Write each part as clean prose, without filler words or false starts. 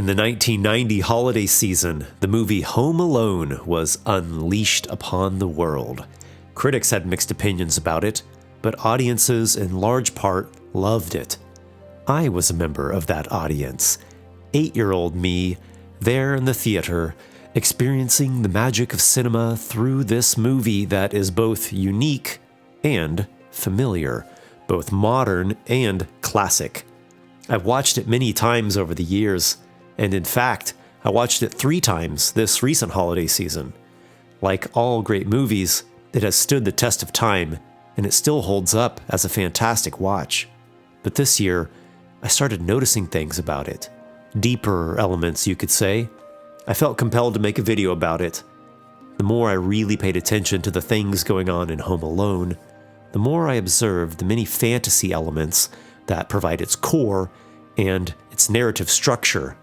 In the 1990 holiday season, the movie Home Alone was unleashed upon the world. Critics had mixed opinions about it, but audiences in large part loved it. I was a member of that audience. 8-year-old me, there in the theater, experiencing the magic of cinema through this movie that is both unique and familiar, both modern and classic. I've watched it many times over the years, and in fact, I watched it 3 times this recent holiday season. Like all great movies, it has stood the test of time, and it still holds up as a fantastic watch. But this year, I started noticing things about it. Deeper elements, you could say. I felt compelled to make a video about it. The more I really paid attention to the things going on in Home Alone, the more I observed the many fantasy elements that provide its core and its narrative structure.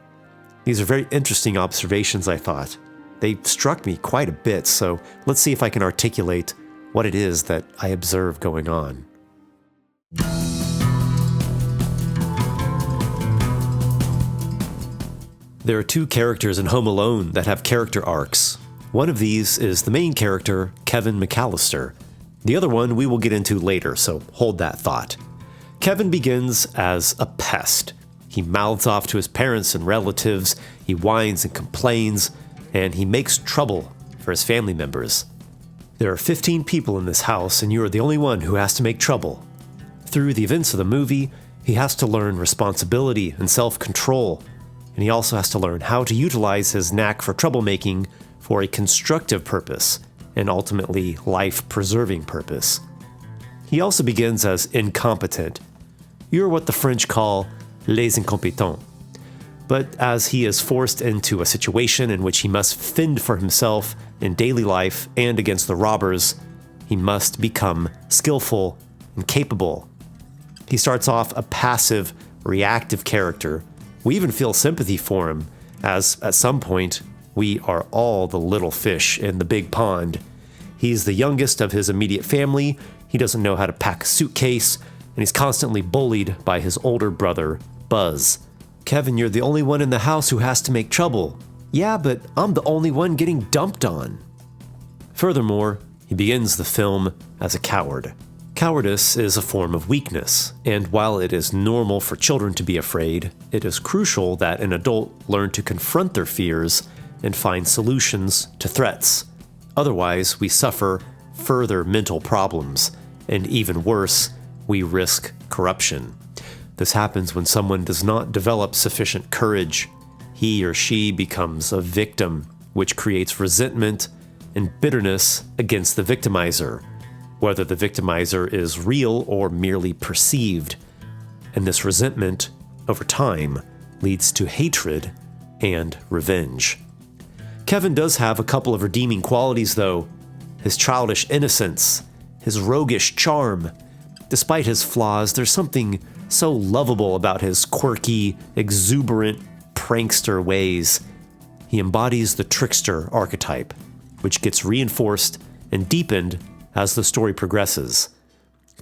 These are very interesting observations, I thought. They struck me quite a bit, so let's see if I can articulate what it is that I observe going on. There are 2 characters in Home Alone that have character arcs. One of these is the main character, Kevin McAllister. The other one we will get into later, so hold that thought. Kevin begins as a pest. He mouths off to his parents and relatives, he whines and complains, and he makes trouble for his family members. There are 15 people in this house, and you are the only one who has to make trouble. Through the events of the movie, he has to learn responsibility and self-control, and he also has to learn how to utilize his knack for troublemaking for a constructive purpose, and ultimately life-preserving purpose. He also begins as incompetent. You're what the French call les incompetents. But as he is forced into a situation in which he must fend for himself in daily life and against the robbers, he must become skillful and capable. He starts off a passive, reactive character. We even feel sympathy for him, as at some point, we are all the little fish in the big pond. He's the youngest of his immediate family, he doesn't know how to pack a suitcase, and he's constantly bullied by his older brother, Buzz. Kevin, you're the only one in the house who has to make trouble. Yeah, but I'm the only one getting dumped on. Furthermore, he begins the film as a coward. Cowardice is a form of weakness, and while it is normal for children to be afraid, it is crucial that an adult learn to confront their fears and find solutions to threats. Otherwise, we suffer further mental problems, and even worse, we risk corruption. This happens when someone does not develop sufficient courage. He or she becomes a victim, which creates resentment and bitterness against the victimizer, whether the victimizer is real or merely perceived. And this resentment, over time, leads to hatred and revenge. Kevin does have a couple of redeeming qualities, though. His childish innocence, his roguish charm. Despite his flaws, there's something so lovable about his quirky, exuberant, prankster ways. He embodies the trickster archetype, which gets reinforced and deepened as the story progresses.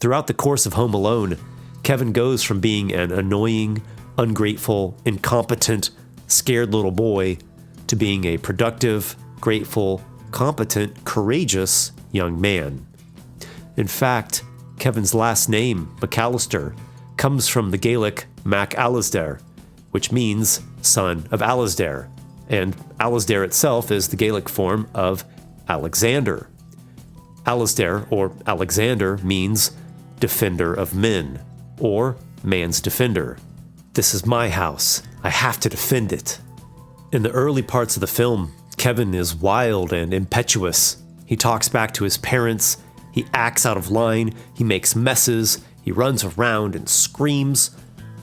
Throughout the course of Home Alone, Kevin goes from being an annoying, ungrateful, incompetent, scared little boy to being a productive, grateful, competent, courageous young man. In fact, Kevin's last name, McAllister, comes from the Gaelic Mac Alasdair, which means son of Alasdair, and Alasdair itself is the Gaelic form of Alexander. Alasdair, or Alexander, means defender of men, or man's defender. This is my house. I have to defend it. In the early parts of the film, Kevin is wild and impetuous. He talks back to his parents, he acts out of line, he makes messes, he runs around and screams.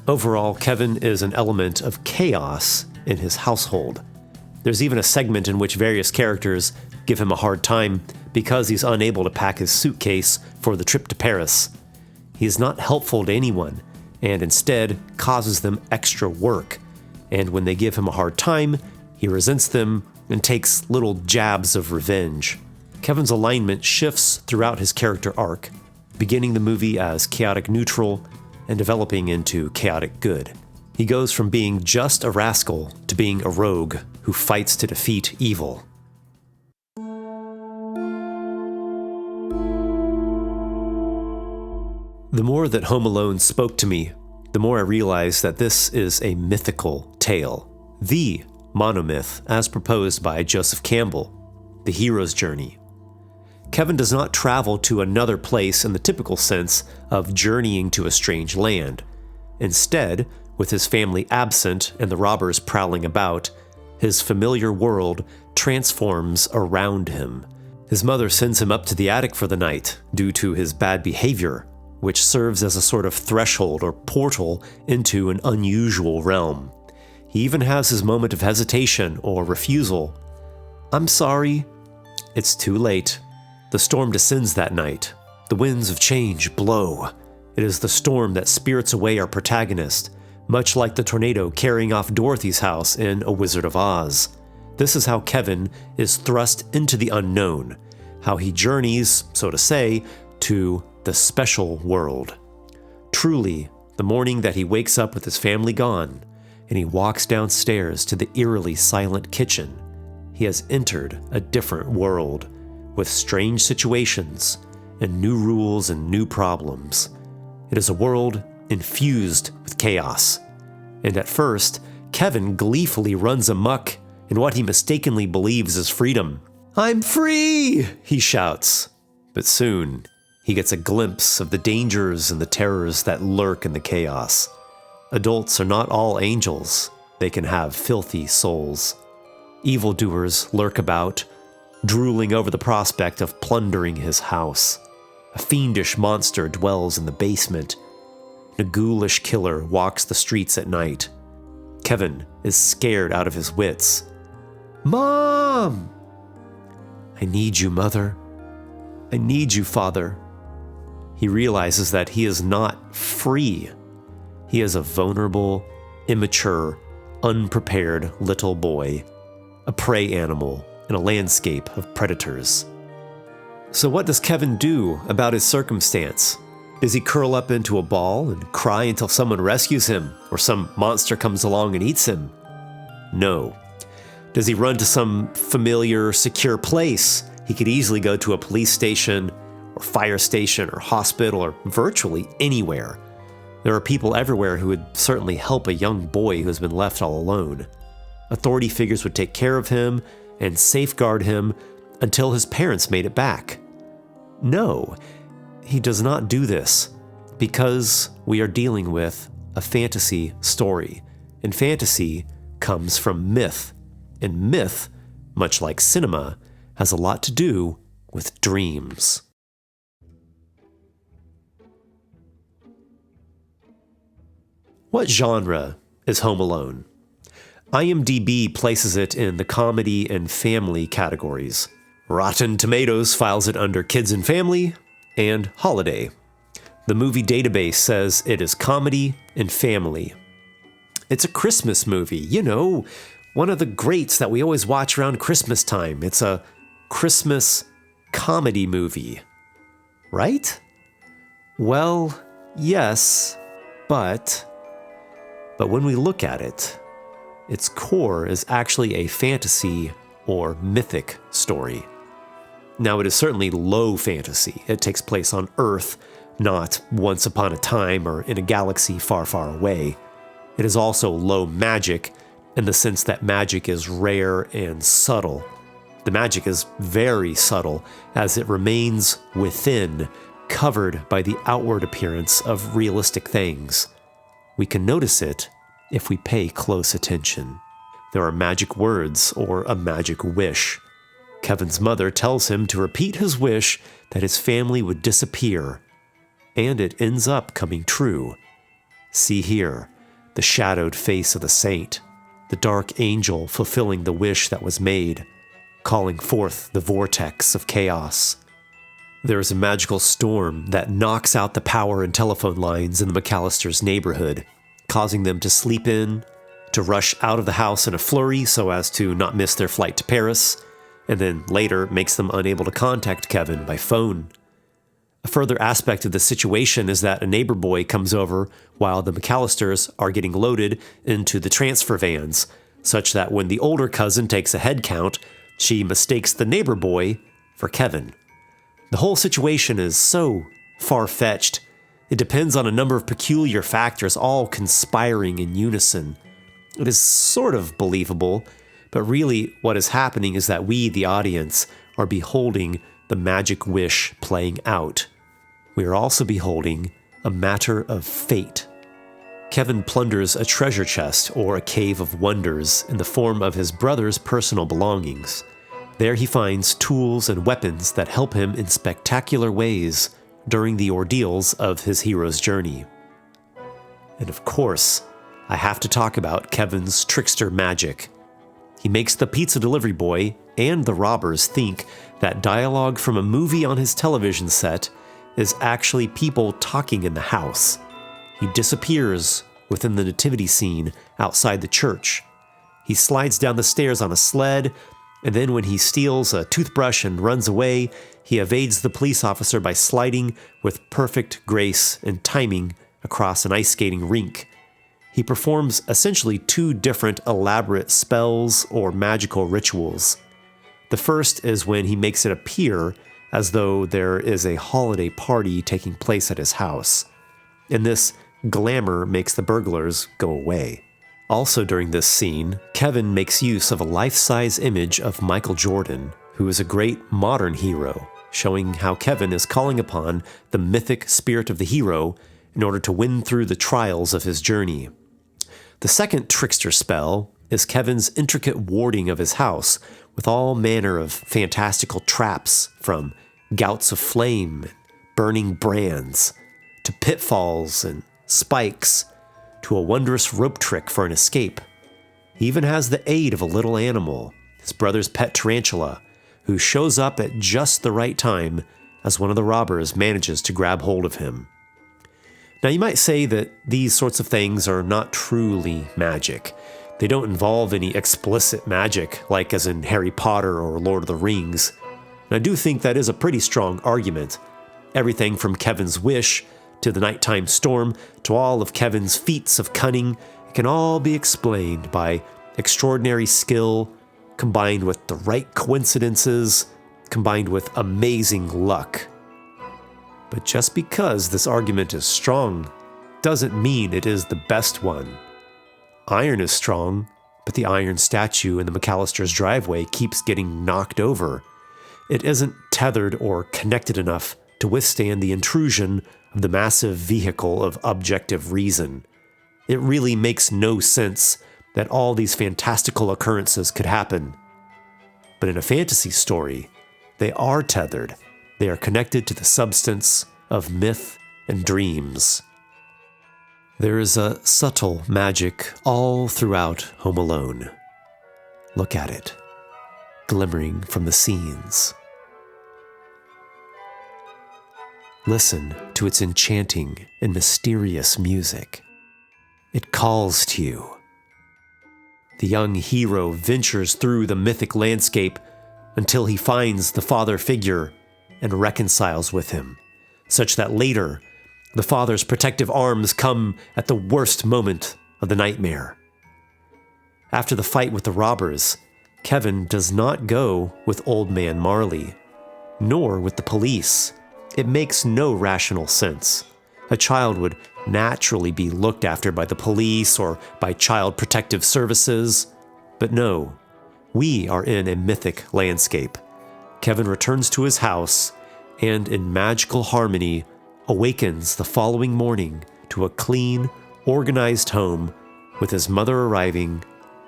Overall, Kevin is an element of chaos in his household. There's even a segment in which various characters give him a hard time because he's unable to pack his suitcase for the trip to Paris. He is not helpful to anyone, and instead causes them extra work. And when they give him a hard time, he resents them and takes little jabs of revenge. Kevin's alignment shifts throughout his character arc, beginning the movie as chaotic neutral and developing into chaotic good. He goes from being just a rascal to being a rogue who fights to defeat evil. The more that Home Alone spoke to me, the more I realized that this is a mythical tale. The monomyth as proposed by Joseph Campbell, the hero's journey. Kevin does not travel to another place in the typical sense of journeying to a strange land. Instead, with his family absent and the robbers prowling about, his familiar world transforms around him. His mother sends him up to the attic for the night due to his bad behavior, which serves as a sort of threshold or portal into an unusual realm. He even has his moment of hesitation or refusal. "I'm sorry." It's too late. The storm descends that night. The winds of change blow. It is the storm that spirits away our protagonist, much like the tornado carrying off Dorothy's house in A Wizard of Oz. This is how Kevin is thrust into the unknown, how he journeys, so to say, to the special world. Truly, the morning that he wakes up with his family gone, and he walks downstairs to the eerily silent kitchen, he has entered a different world, with strange situations, and new rules and new problems. It is a world infused with chaos. And at first, Kevin gleefully runs amok in what he mistakenly believes is freedom. "I'm free!" he shouts. But soon, he gets a glimpse of the dangers and the terrors that lurk in the chaos. Adults are not all angels. They can have filthy souls. Evildoers lurk about, drooling over the prospect of plundering his house. A fiendish monster dwells in the basement. A ghoulish killer walks the streets at night. Kevin is scared out of his wits. "Mom!" "I need you, Mother. I need you, Father." He realizes that he is not free. He is a vulnerable, immature, unprepared little boy, a prey animal in a landscape of predators. So what does Kevin do about his circumstance? Does he curl up into a ball and cry until someone rescues him or some monster comes along and eats him? No. Does he run to some familiar, secure place? He could easily go to a police station or fire station or hospital or virtually anywhere. There are people everywhere who would certainly help a young boy who has been left all alone. Authority figures would take care of him and safeguard him until his parents made it back. No, he does not do this because we are dealing with a fantasy story, and fantasy comes from myth, and myth, much like cinema, has a lot to do with dreams. What genre is Home Alone? IMDb places it in the comedy and family categories. Rotten Tomatoes files it under kids and family and holiday. The movie database says it is comedy and family. It's a Christmas movie, you know, one of the greats that we always watch around Christmas time. It's a Christmas comedy movie, right? Well, yes, but when we look at it, its core is actually a fantasy or mythic story. Now, it is certainly low fantasy. It takes place on Earth, not once upon a time or in a galaxy far, far away. It is also low magic in the sense that magic is rare and subtle. The magic is very subtle as it remains within, covered by the outward appearance of realistic things. We can notice it if we pay close attention. There are magic words or a magic wish. Kevin's mother tells him to repeat his wish that his family would disappear, and it ends up coming true. See here, the shadowed face of the saint, the dark angel fulfilling the wish that was made, calling forth the vortex of chaos. There is a magical storm that knocks out the power and telephone lines in the McAllisters' neighborhood, causing them to sleep in, to rush out of the house in a flurry so as to not miss their flight to Paris, and then later makes them unable to contact Kevin by phone. A further aspect of the situation is that a neighbor boy comes over while the McAllisters are getting loaded into the transfer vans, such that when the older cousin takes a head count, she mistakes the neighbor boy for Kevin. The whole situation is so far-fetched. It depends on a number of peculiar factors, all conspiring in unison. It is sort of believable, but really what is happening is that we, the audience, are beholding the magic wish playing out. We are also beholding a matter of fate. Kevin plunders a treasure chest or a cave of wonders in the form of his brother's personal belongings. There he finds tools and weapons that help him in spectacular ways during the ordeals of his hero's journey. And of course, I have to talk about Kevin's trickster magic. He makes the pizza delivery boy and the robbers think that dialogue from a movie on his television set is actually people talking in the house. He disappears within the nativity scene outside the church. He slides down the stairs on a sled, and then when he steals a toothbrush and runs away, he evades the police officer by sliding with perfect grace and timing across an ice skating rink. He performs essentially two different elaborate spells or magical rituals. The first is when he makes it appear as though there is a holiday party taking place at his house. And this glamour makes the burglars go away. Also during this scene, Kevin makes use of a life-size image of Michael Jordan, who is a great modern hero, showing how Kevin is calling upon the mythic spirit of the hero in order to win through the trials of his journey. The second trickster spell is Kevin's intricate warding of his house with all manner of fantastical traps, from gouts of flame, burning brands, to pitfalls and spikes, to a wondrous rope trick for an escape. He even has the aid of a little animal, his brother's pet tarantula, who shows up at just the right time as one of the robbers manages to grab hold of him. Now you might say that these sorts of things are not truly magic. They don't involve any explicit magic, like as in Harry Potter or Lord of the Rings. And I do think that is a pretty strong argument. Everything from Kevin's wish to the nighttime storm to all of Kevin's feats of cunning can all be explained by extraordinary skill, combined with the right coincidences, combined with amazing luck. But just because this argument is strong doesn't mean it is the best one. Iron is strong, but the iron statue in the McAllister's driveway keeps getting knocked over. It isn't tethered or connected enough to withstand the intrusion of the massive vehicle of objective reason. It really makes no sense that all these fantastical occurrences could happen. But in a fantasy story, they are tethered. They are connected to the substance of myth and dreams. There is a subtle magic all throughout Home Alone. Look at it, glimmering from the scenes. Listen to its enchanting and mysterious music. It calls to you. The young hero ventures through the mythic landscape until he finds the father figure and reconciles with him, such that later, the father's protective arms come at the worst moment of the nightmare. After the fight with the robbers, Kevin does not go with Old Man Marley, nor with the police. It makes no rational sense. A child would naturally be looked after by the police or by child protective services. But no, we are in a mythic landscape. Kevin returns to his house and, in magical harmony, awakens the following morning to a clean, organized home with his mother arriving,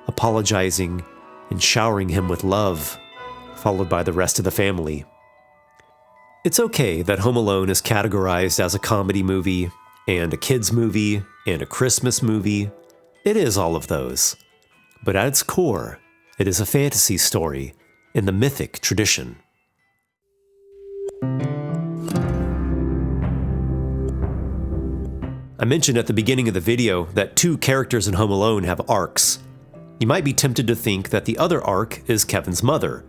apologizing, and showering him with love, followed by the rest of the family. It's okay that Home Alone is categorized as a comedy movie, and a kids movie, and a Christmas movie. It is all of those. But at its core, it is a fantasy story in the mythic tradition. I mentioned at the beginning of the video that two characters in Home Alone have arcs. You might be tempted to think that the other arc is Kevin's mother,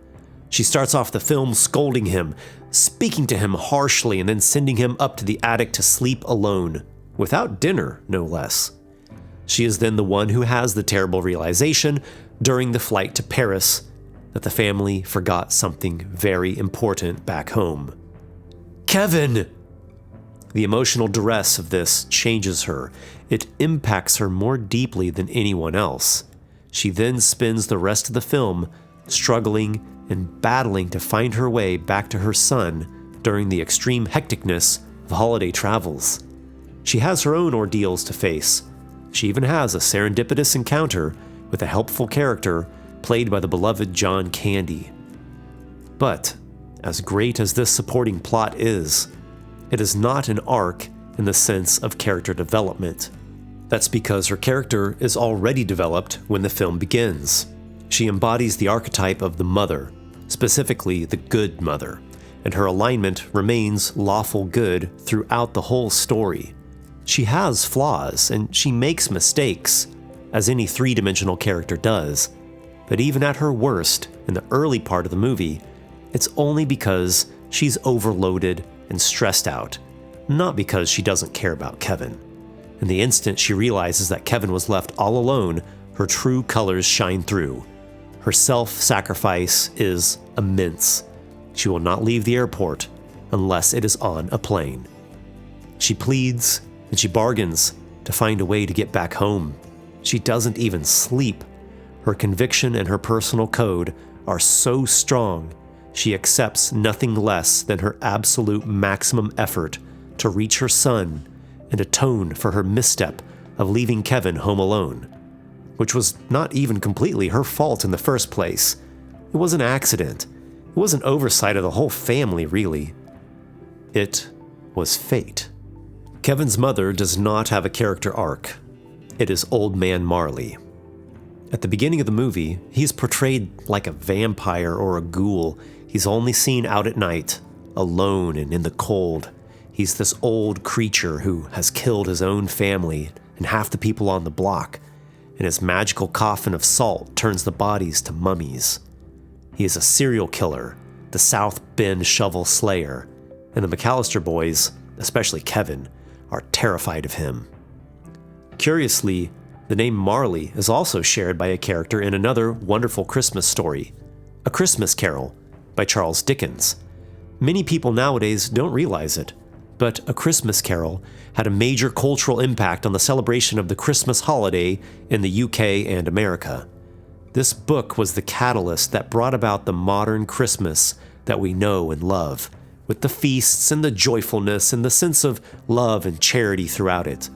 She starts off the film scolding him, speaking to him harshly, and then sending him up to the attic to sleep alone, without dinner, no less. She is then the one who has the terrible realization during the flight to Paris that the family forgot something very important back home. Kevin! The emotional duress of this changes her. It impacts her more deeply than anyone else. She then spends the rest of the film struggling and battling to find her way back to her son during the extreme hecticness of holiday travels. She has her own ordeals to face. She even has a serendipitous encounter with a helpful character played by the beloved John Candy. But, as great as this supporting plot is, it is not an arc in the sense of character development. That's because her character is already developed when the film begins. She embodies the archetype of the mother, specifically the good mother, and her alignment remains lawful good throughout the whole story. She has flaws, and she makes mistakes, as any three-dimensional character does, but even at her worst, in the early part of the movie, it's only because she's overloaded and stressed out, not because she doesn't care about Kevin. In the instant she realizes that Kevin was left all alone, her true colors shine through. Her self-sacrifice is immense. She will not leave the airport unless it is on a plane. She pleads and she bargains to find a way to get back home. She doesn't even sleep. Her conviction and her personal code are so strong, she accepts nothing less than her absolute maximum effort to reach her son and atone for her misstep of leaving Kevin home alone, which was not even completely her fault in the first place. It was an accident. It was an oversight of the whole family, really. It was fate. Kevin's mother does not have a character arc. It is Old Man Marley. At the beginning of the movie, he's portrayed like a vampire or a ghoul. He's only seen out at night, alone and in the cold. He's this old creature who has killed his own family and half the people on the block, and his magical coffin of salt turns the bodies to mummies. He is a serial killer, the South Bend Shovel Slayer, and the McAllister boys, especially Kevin, are terrified of him. Curiously, the name Marley is also shared by a character in another wonderful Christmas story, A Christmas Carol, by Charles Dickens. Many people nowadays don't realize it, but A Christmas Carol had a major cultural impact on the celebration of the Christmas holiday in the UK and America. This book was the catalyst that brought about the modern Christmas that we know and love, with the feasts and the joyfulness and the sense of love and charity throughout it.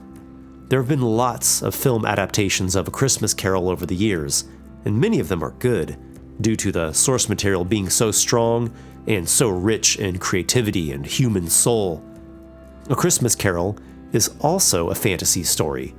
There have been lots of film adaptations of A Christmas Carol over the years, and many of them are good, due to the source material being so strong and so rich in creativity and human soul. A Christmas Carol is also a fantasy story,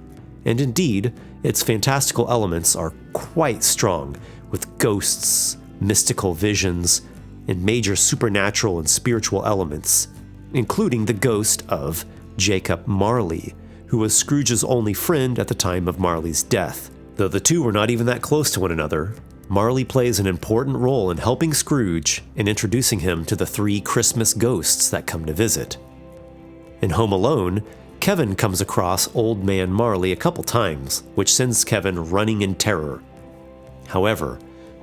and indeed, its fantastical elements are quite strong, with ghosts, mystical visions, and major supernatural and spiritual elements, including the ghost of Jacob Marley, who was Scrooge's only friend at the time of Marley's death. Though the two were not even that close to one another, Marley plays an important role in helping Scrooge and introducing him to the three Christmas ghosts that come to visit. In Home Alone, Kevin comes across Old Man Marley a couple times, which sends Kevin running in terror. However,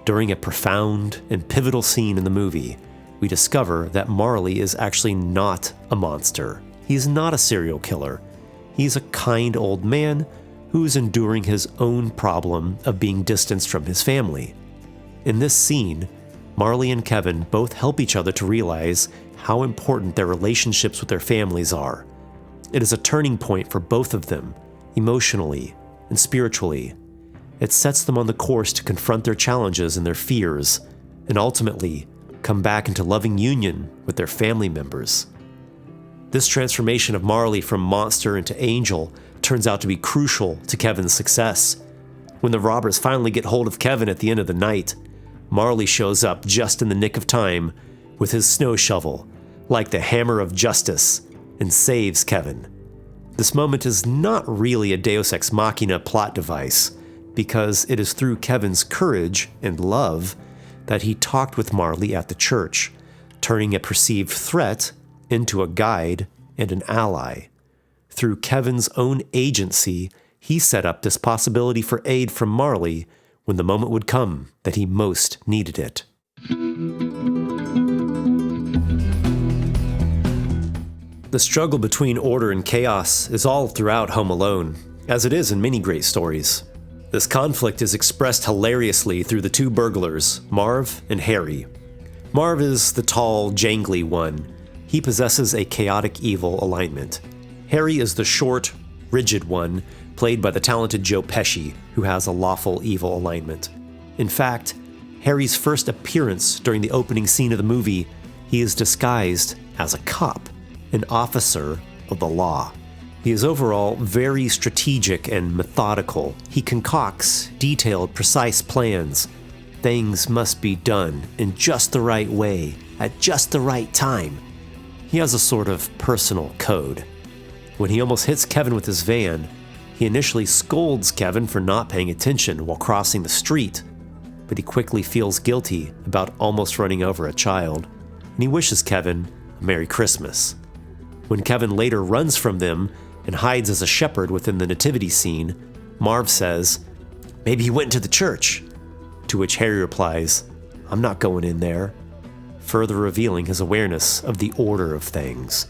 during a profound and pivotal scene in the movie, we discover that Marley is actually not a monster. He's not a serial killer. He's a kind old man who's enduring his own problem of being distanced from his family. In this scene, Marley and Kevin both help each other to realize how important their relationships with their families are. It is a turning point for both of them, emotionally and spiritually. It sets them on the course to confront their challenges and their fears, and ultimately come back into loving union with their family members. This transformation of Marley from monster into angel turns out to be crucial to Kevin's success. When the robbers finally get hold of Kevin at the end of the night, Marley shows up just in the nick of time with his snow shovel, like the hammer of justice, and saves Kevin. This moment is not really a Deus Ex Machina plot device, because it is through Kevin's courage and love that he talked with Marley at the church, turning a perceived threat into a guide and an ally. Through Kevin's own agency, he set up this possibility for aid from Marley when the moment would come that he most needed it. The struggle between order and chaos is all throughout Home Alone, as it is in many great stories. This conflict is expressed hilariously through the two burglars, Marv and Harry. Marv is the tall, jangly one. He possesses a chaotic evil alignment. Harry is the short, rigid one, played by the talented Joe Pesci, who has a lawful evil alignment. In fact, Harry's first appearance during the opening scene of the movie, he is disguised as a cop, an officer of the law. He is overall very strategic and methodical. He concocts detailed, precise plans. Things must be done in just the right way, at just the right time. He has a sort of personal code. When he almost hits Kevin with his van, he initially scolds Kevin for not paying attention while crossing the street, but he quickly feels guilty about almost running over a child, and he wishes Kevin a Merry Christmas. When Kevin later runs from them and hides as a shepherd within the nativity scene, Marv says, "Maybe he went to the church," to which Harry replies, "I'm not going in there," further revealing his awareness of the order of things.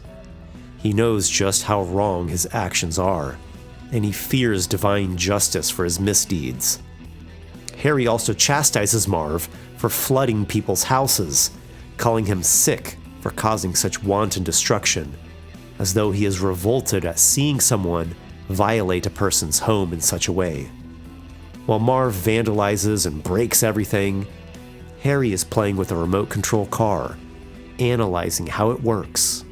He knows just how wrong his actions are, and he fears divine justice for his misdeeds. Harry also chastises Marv for flooding people's houses, calling him sick for causing such wanton destruction, as though he is revolted at seeing someone violate a person's home in such a way. While Marv vandalizes and breaks everything, Harry is playing with a remote control car, analyzing how it works.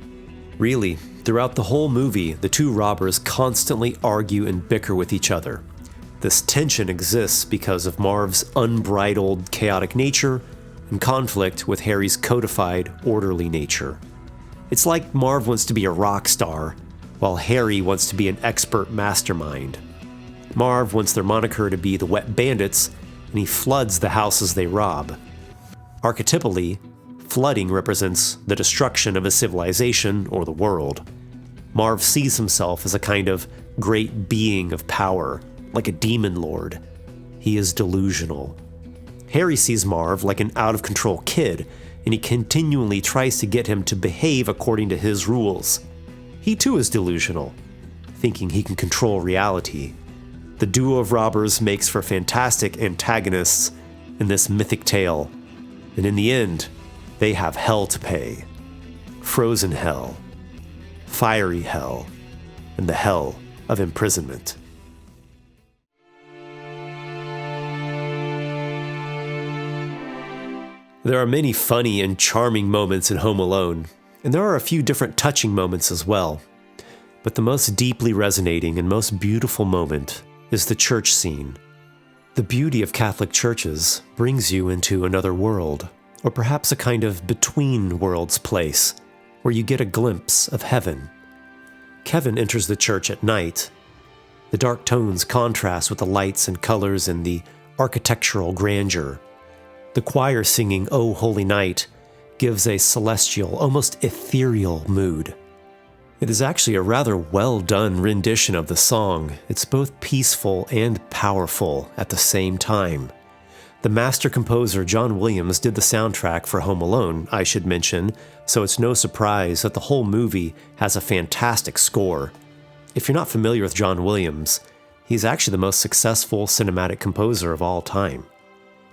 Really, throughout the whole movie, the two robbers constantly argue and bicker with each other. This tension exists because of Marv's unbridled, chaotic nature and conflict with Harry's codified, orderly nature. It's like Marv wants to be a rock star, while Harry wants to be an expert mastermind. Marv wants their moniker to be the Wet Bandits, and he floods the houses they rob. Archetypally, flooding represents the destruction of a civilization or the world. Marv sees himself as a kind of great being of power, like a demon lord. He is delusional. Harry sees Marv like an out-of-control kid, and he continually tries to get him to behave according to his rules. He too is delusional, thinking he can control reality. The duo of robbers makes for fantastic antagonists in this mythic tale, and in the end, they have hell to pay. Frozen hell, fiery hell, and the hell of imprisonment. There are many funny and charming moments in Home Alone, and there are a few different touching moments as well. But the most deeply resonating and most beautiful moment is the church scene. The beauty of Catholic churches brings you into another world, or perhaps a kind of between worlds place, where you get a glimpse of heaven. Kevin enters the church at night. The dark tones contrast with the lights and colors and the architectural grandeur. The choir singing "O Holy Night" gives a celestial, almost ethereal mood. It is actually a rather well-done rendition of the song. It's both peaceful and powerful at the same time. The master composer John Williams did the soundtrack for Home Alone, I should mention, so it's no surprise that the whole movie has a fantastic score. If you're not familiar with John Williams, he's actually the most successful cinematic composer of all time.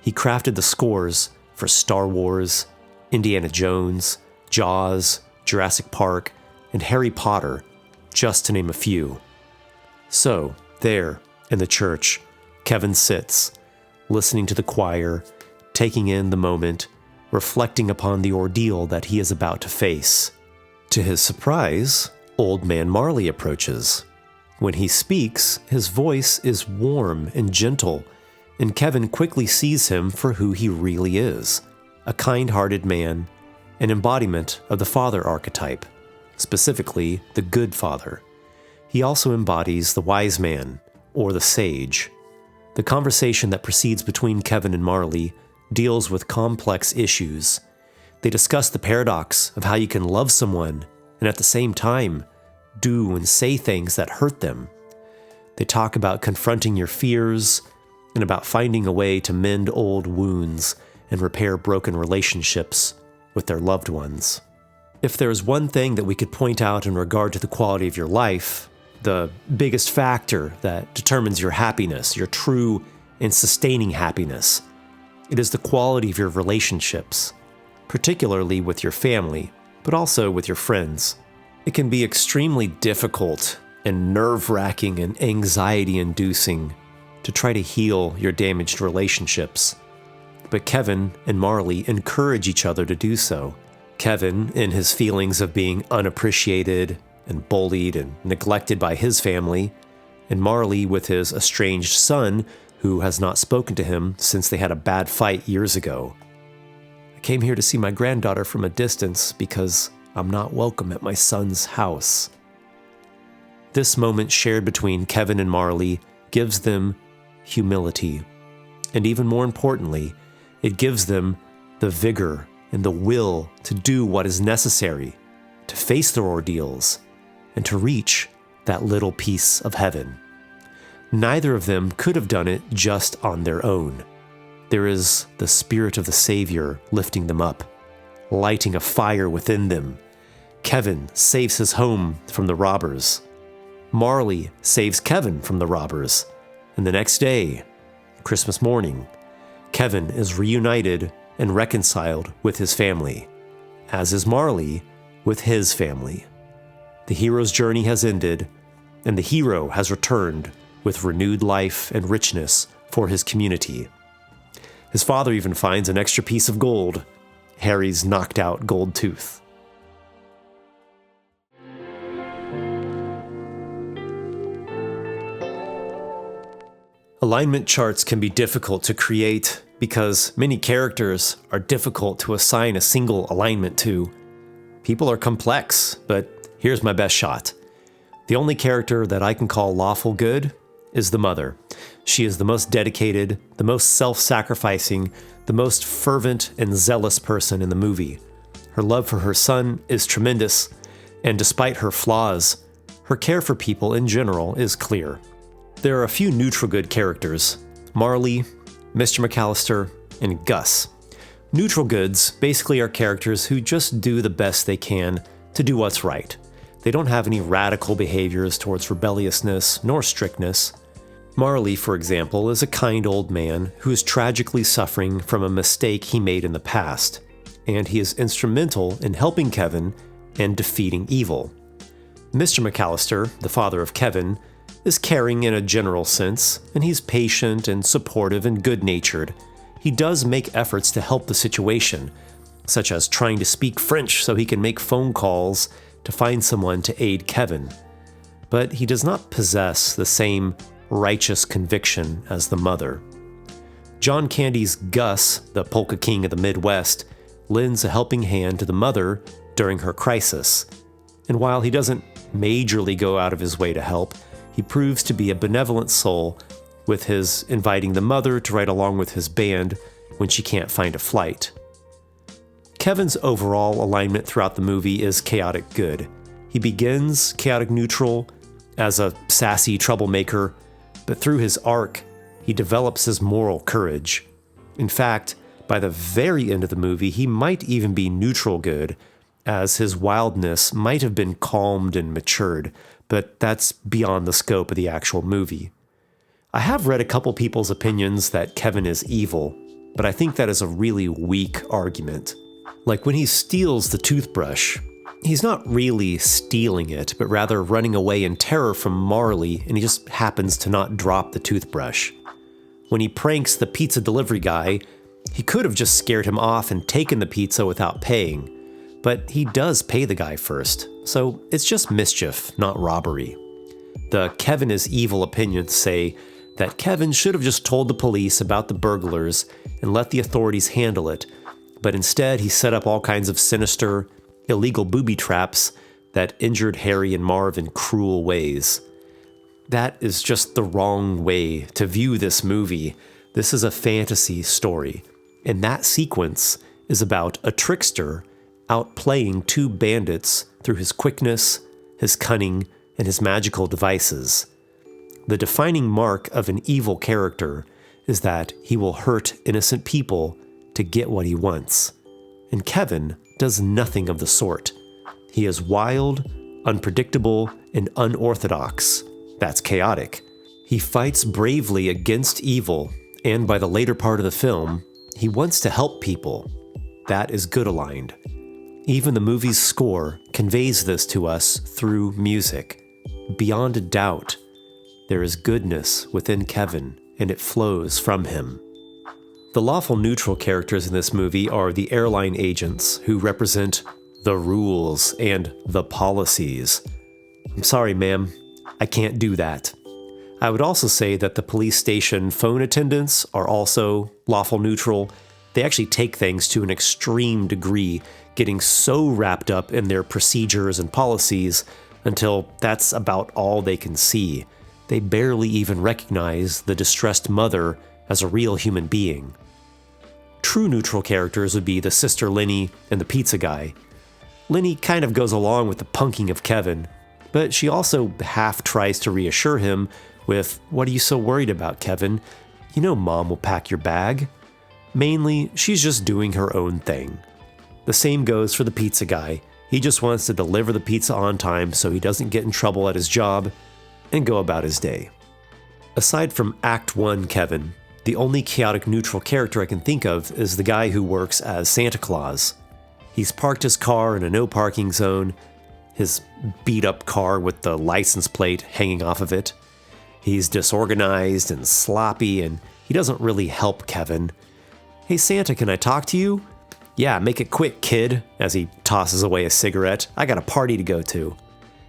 He crafted the scores for Star Wars, Indiana Jones, Jaws, Jurassic Park, and Harry Potter, just to name a few. So, there, in the church, Kevin sits, listening to the choir, taking in the moment, reflecting upon the ordeal that he is about to face. To his surprise, Old Man Marley approaches. When he speaks, his voice is warm and gentle, and Kevin quickly sees him for who he really is, a kind-hearted man, an embodiment of the father archetype, specifically the good father. He also embodies the wise man, or the sage. The conversation that proceeds between Kevin and Marley deals with complex issues. They discuss the paradox of how you can love someone and at the same time do and say things that hurt them. They talk about confronting your fears and about finding a way to mend old wounds and repair broken relationships with their loved ones. If there is one thing that we could point out in regard to the quality of your life, the biggest factor that determines your happiness, your true and sustaining happiness, it is the quality of your relationships, particularly with your family, but also with your friends. It can be extremely difficult and nerve-wracking and anxiety-inducing to try to heal your damaged relationships. But Kevin and Marley encourage each other to do so. Kevin, in his feelings of being unappreciated and bullied and neglected by his family, and Marley with his estranged son who has not spoken to him since they had a bad fight years ago. I came here to see my granddaughter from a distance because I'm not welcome at my son's house. This moment shared between Kevin and Marley gives them humility, and even more importantly, it gives them the vigor and the will to do what is necessary to face their ordeals and to reach that little piece of heaven. Neither of them could have done it just on their own. There is the Spirit of the Savior lifting them up, lighting a fire within them. Kevin saves his home from the robbers. Marley saves Kevin from the robbers. And the next day, Christmas morning, Kevin is reunited and reconciled with his family, as is Marley with his family. The hero's journey has ended, and the hero has returned with renewed life and richness for his community. His father even finds an extra piece of gold, Harry's knocked out gold tooth. Alignment charts can be difficult to create because many characters are difficult to assign a single alignment to. People are complex, but here's my best shot. The only character that I can call lawful good is the mother. She is the most dedicated, the most self-sacrificing, the most fervent and zealous person in the movie. Her love for her son is tremendous, and despite her flaws, her care for people in general is clear. There are a few neutral good characters: Marley, Mr. McAllister, and Gus. Neutral goods basically are characters who just do the best they can to do what's right. They don't have any radical behaviors towards rebelliousness nor strictness. Marley, for example, is a kind old man who is tragically suffering from a mistake he made in the past, and he is instrumental in helping Kevin and defeating evil. Mr. McAllister, the father of Kevin, is caring in a general sense, and he's patient and supportive and good-natured. He does make efforts to help the situation, such as trying to speak French so he can make phone calls to find someone to aid Kevin. But he does not possess the same righteous conviction as the mother. John Candy's Gus, the polka king of the Midwest, lends a helping hand to the mother during her crisis. And while he doesn't majorly go out of his way to help, he proves to be a benevolent soul, with his inviting the mother to ride along with his band when she can't find a flight. Kevin's overall alignment throughout the movie is chaotic good. He begins chaotic neutral as a sassy troublemaker, but through his arc, he develops his moral courage. In fact, by the very end of the movie, he might even be neutral good, as his wildness might have been calmed and matured, but that's beyond the scope of the actual movie. I have read a couple people's opinions that Kevin is evil, but I think that is a really weak argument. Like when he steals the toothbrush, he's not really stealing it, but rather running away in terror from Marley, and he just happens to not drop the toothbrush. When he pranks the pizza delivery guy, he could have just scared him off and taken the pizza without paying, but he does pay the guy first, so it's just mischief, not robbery. The Kevin is evil opinions say that Kevin should have just told the police about the burglars and let the authorities handle it, but instead he set up all kinds of sinister, illegal booby traps that injured Harry and Marv in cruel ways. That is just the wrong way to view this movie. This is a fantasy story. And that sequence is about a trickster outplaying two bandits through his quickness, his cunning, and his magical devices. The defining mark of an evil character is that he will hurt innocent people to get what he wants. And Kevin does nothing of the sort. He is wild, unpredictable, and unorthodox. That's chaotic. He fights bravely against evil, and by the later part of the film, he wants to help people. That is good aligned. Even the movie's score conveys this to us through music. Beyond a doubt, there is goodness within Kevin, and it flows from him. The lawful neutral characters in this movie are the airline agents who represent the rules and the policies. I'm sorry, ma'am, I can't do that. I would also say that the police station phone attendants are also lawful neutral. They actually take things to an extreme degree, getting so wrapped up in their procedures and policies until that's about all they can see. They barely even recognize the distressed mother as a real human being. True neutral characters would be the sister Lenny and the pizza guy. Lenny kind of goes along with the punking of Kevin, but she also half tries to reassure him with, "What are you so worried about, Kevin? You know Mom will pack your bag." Mainly, she's just doing her own thing. The same goes for the pizza guy. He just wants to deliver the pizza on time so he doesn't get in trouble at his job and go about his day. Aside from Act 1 Kevin, the only chaotic neutral character I can think of is the guy who works as Santa Claus. He's parked his car in a no parking zone, his beat-up car with the license plate hanging off of it. He's disorganized and sloppy, and he doesn't really help Kevin. "Hey Santa, can I talk to you?" "Yeah, make it quick, kid," as he tosses away a cigarette. "I got a party to go to."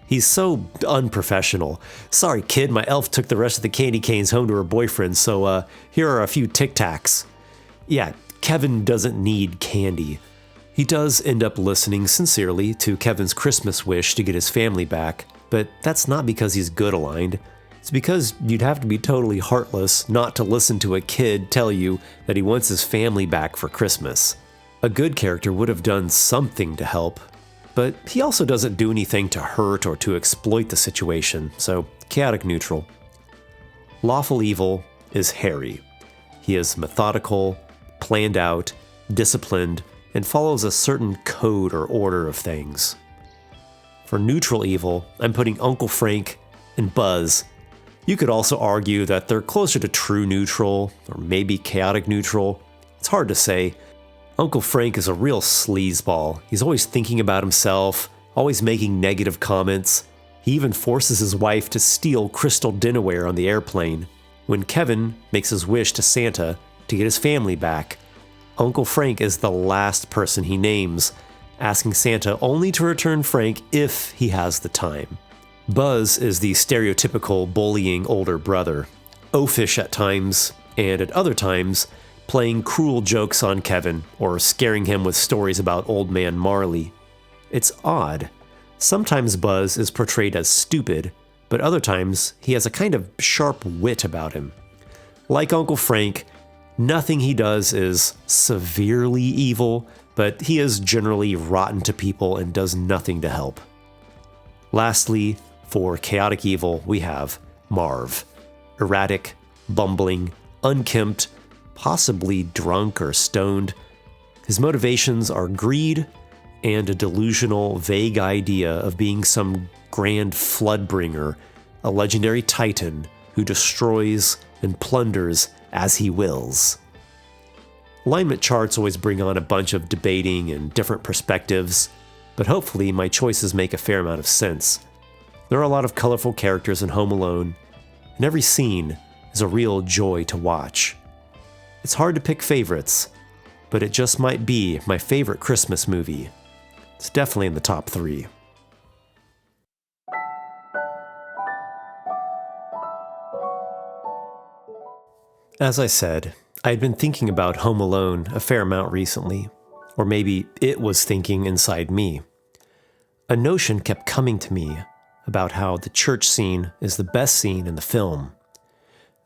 He's so unprofessional. "Sorry, kid, my elf took the rest of the candy canes home to her boyfriend, so here are a few Tic Tacs." Yeah, Kevin doesn't need candy. He does end up listening sincerely to Kevin's Christmas wish to get his family back, but that's not because he's good aligned. It's because you'd have to be totally heartless not to listen to a kid tell you that he wants his family back for Christmas. A good character would have done something to help, but he also doesn't do anything to hurt or to exploit the situation, so chaotic neutral. Lawful evil is Harry. He is methodical, planned out, disciplined, and follows a certain code or order of things. For neutral evil, I'm putting Uncle Frank and Buzz. You could also argue that they're closer to true neutral, or maybe chaotic neutral. It's hard to say. Uncle Frank is a real sleazeball. He's always thinking about himself, always making negative comments. He even forces his wife to steal crystal dinnerware on the airplane. When Kevin makes his wish to Santa to get his family back, Uncle Frank is the last person he names, asking Santa only to return Frank if he has the time. Buzz is the stereotypical bullying older brother, oafish at times, and at other times, playing cruel jokes on Kevin or scaring him with stories about Old Man Marley. It's odd. Sometimes Buzz is portrayed as stupid, but other times he has a kind of sharp wit about him. Like Uncle Frank, nothing he does is severely evil, but he is generally rotten to people and does nothing to help. Lastly, for chaotic evil, we have Marv. Erratic, bumbling, unkempt, possibly drunk or stoned. His motivations are greed and a delusional, vague idea of being some grand floodbringer, a legendary titan who destroys and plunders as he wills. Alignment charts always bring on a bunch of debating and different perspectives, but hopefully my choices make a fair amount of sense. There are a lot of colorful characters in Home Alone, and every scene is a real joy to watch. It's hard to pick favorites, but it just might be my favorite Christmas movie. It's definitely in the top 3. As I said, I had been thinking about Home Alone a fair amount recently, or maybe it was thinking inside me. A notion kept coming to me about how the church scene is the best scene in the film.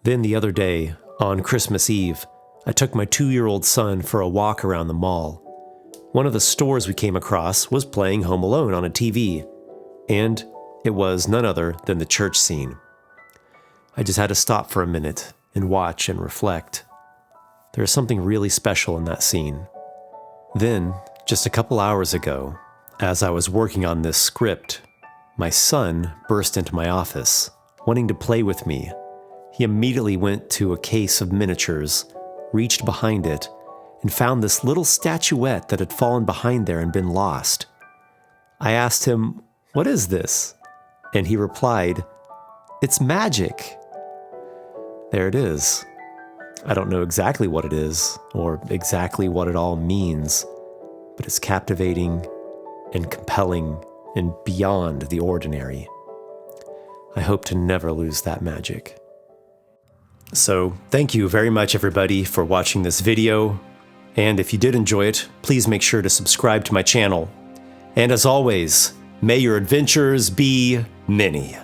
Then the other day, on Christmas Eve, I took my 2-year-old son for a walk around the mall. One of the stores we came across was playing Home Alone on a TV, and it was none other than the church scene. I just had to stop for a minute and watch and reflect. There is something really special in that scene. Then, just a couple hours ago, as I was working on this script, my son burst into my office, wanting to play with me. He immediately went to a case of miniatures, reached behind it, and found this little statuette that had fallen behind there and been lost. I asked him, "What is this?" And he replied, "It's magic." There it is. I don't know exactly what it is, or exactly what it all means, but it's captivating and compelling and beyond the ordinary. I hope to never lose that magic. So, thank you very much, everybody, for watching this video. And if you did enjoy it, please make sure to subscribe to my channel. And as always, may your adventures be many.